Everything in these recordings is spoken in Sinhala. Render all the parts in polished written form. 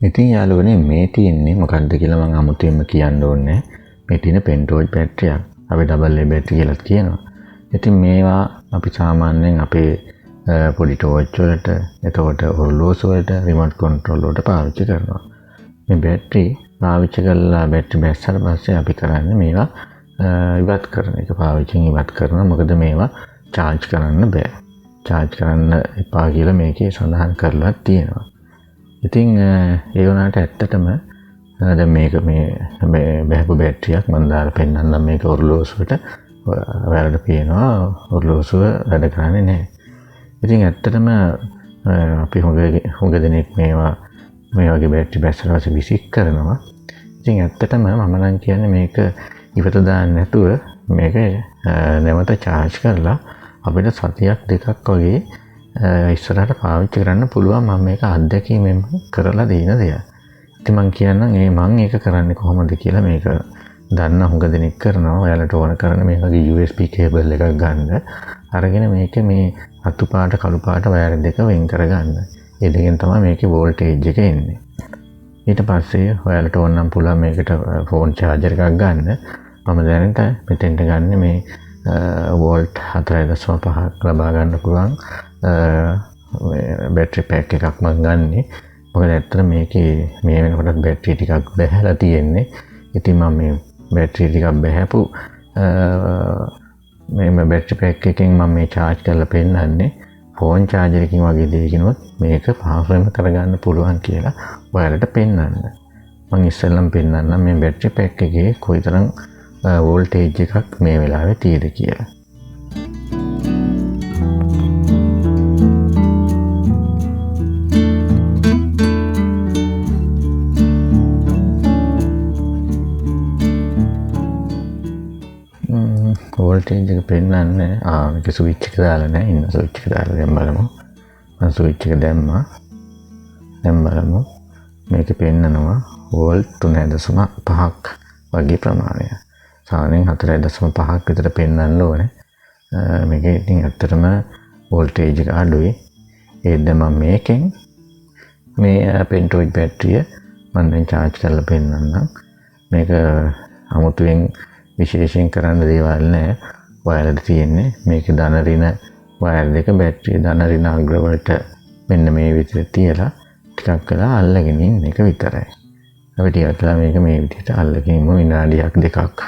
ඉතින් යාළුවනේ මේ තියෙන්නේ මොකක්ද කියලා මම අමුතුවෙන්ම කියන්න ඕනේ. මේ තියෙන පෙන්ටෝජ් බැටරියක්. අපි ඩබල් A බැටරි කියලාත් කියනවා. ඉතින් මේවා අපි සාමාන්‍යයෙන් අපේ පොඩි ටෝච් වලට, එතකොට ඔරලෝසු වලට, රිමෝට් කන්ට්‍රෝල් වලට පාවිච්චි කරනවා. මේ බැටරි පාවිච්චි කරලා බැටරි බැස්සට පස්සේ අපි කරන්නේ මේවා ඉවත් කරන එක. පාවිච්චියෙන් ඉවත් කරනවා. මොකද මේවා charge කරන්න බෑ. charge කරන්න එපා කියලා මේකේ සඳහන් කරලා තියෙනවා. ඉතින් ඒ වුණාට ඇත්තටම දැන් මේක මේ බැහැපු බැටරියක් මම දාලා පෙන්නන්නම් මේක ඔරලෝසුවට. ඔයාලට පේනවා ඔරලෝසුව වැඩ කරන්නේ නැහැ. ඉතින් ඇත්තටම අපි හුඟ දෙනෙක් මේ වගේ බැටරි බැස්සට පස්සේ විසික් කරනවා. ඉතින් ඇත්තටම මම නම් කියන්නේ මේක ඉවත දාන්න නැතුව මේක නැවත charge කරලා අපිට සතියක් දෙකක් වගේ ඉස්සරහට පාවිච්චි කරන්න පුළුවන්. මම මේක අත්දැකීමෙන් කරලා දින දෙයක්. ඉතින් මම කියන්නම් මම ඒක කරන්නේ කොහොමද කියලා. මේක දන්න හුඟ දෙනෙක් කරනවා. ඔයාලට ඕන කරන මේ වගේ USB කේබල් එකක් ගන්න. අරගෙන මේක මේ අතු පාට කළු පාට වයර් දෙක වෙන් කරගන්න. ඒ දෙකෙන් තමයි මේකේ වෝල්ටේජ් එක එන්නේ. ඊට පස්සේ ඔයාලට ඕන නම් පුළුවන් මේකට ෆෝන් චාර්ජර් එකක් ගන්න. මම දැනට මෙතෙන්ට ගන්න මේ වෝල්ට් 4.5ක් ලබා ගන්න පුළුවන් බැටරි පැක් එකක් මම ගන්නෙ. මොකද ඇත්තට මේකේ මේ වෙනකොට බැටරි ටිකක් බැහැලා තියෙන්නේ. ඉතින් මම මේ බැටරි ටිකක් බැහැපු මේ බැටරි පැක් එකෙන් මම මේ charge කරලා පෙන්නන්නේ. ෆෝන් charger එකකින් වගේ දෙයකිනුත් මේක පහසුවෙන්ම කරගන්න පුළුවන් කියලා ඔයාලට පෙන්නන්න. මම ඉස්සෙල්ලම පෙන්නන්නම් මේ බැටරි පැක් එකේ කොයිතරම් වෝල්ටේජ් එකක් මේ වෙලාවේ තියෙද කියලා. වෝල්ටේජ් එක පෙන්නන්නේ මේක ස්විච් එක දාලා නැහැ. ඉන්න ස්විච් එක දාලා දැන් බලමු. මම ස්විච් එක දැම්මා. දැන් බලමු. මේක පෙන්නනවා වෝල්ට් 3.5ක් වගේ ප්‍රමාණයක්. සාමාන්‍යයෙන් 4.5ක් විතර පෙන්වන්න ඕනේ. මේකේ ඉතින් ඇත්තටම වෝල්ටේජ් එක අඩුයි. ඒත් දැන් මම මේකෙන් මේ පෙන්ටෝජ් බැටරිය මම දැන් charge කරලා පෙන්නන්නම්. මේක අමුතුවෙන් විශේෂයෙන් කරන්න දේවල් නැහැ. වයර් තියෙන්නේ මේකේ ධන ඍණ වයර් දෙක බැටරිය ධන ඍණ අග්‍ර වලට මෙන්න මේ විදිහට තියලා ටිකක් වෙලා අල්ලගෙන ඉන්න එක විතරයි. අපි ටිකක් වෙලා මේක මේ විදිහට අල්ලගෙන ඉමු. විනාඩියක් දෙකක්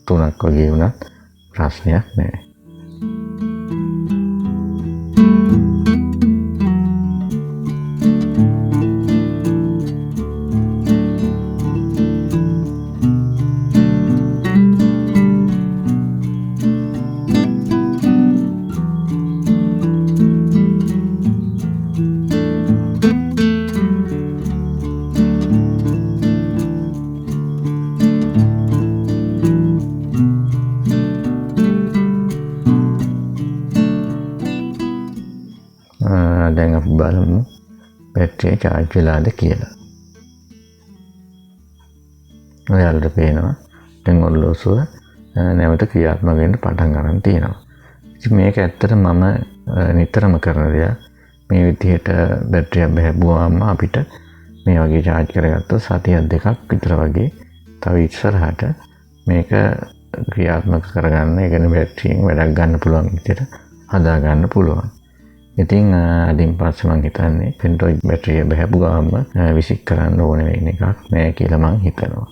තුනක් වගේ වුණත් ප්‍රශ්නයක් නැහැ. දැන් අපි බලමු බැටරිය charge වෙලාද කියලා. ඔයාලට පේනවා දැන් ඔරලෝසුව නැවත ක්‍රියාත්මක වෙන්න පටන් ගන්න තියෙනවා. ඉතින් මේක ඇත්තට මම නිතරම කරන දෙයක්. මේ විදිහට බැටරියක් බැහැපුවාම අපිට මේ වගේ charge කරගත්තොත් සතියක් දෙකක් විතර වගේ තව ඉස්සරහට මේක ක්‍රියාත්මක කරගන්න, ඒ කියන්නේ බැටරියෙන් වැඩක් ගන්න පුළුවන් විදිහට හදා ගන්න පුළුවන්. ඉතින් අදින් පස්සේ මම හිතන්නේ පෙන්ටෝජ් බැටරිය බැහැපු ගාම විසික් කරන්න ඕන වෙන එකක් නෑ කියලා මම හිතනවා.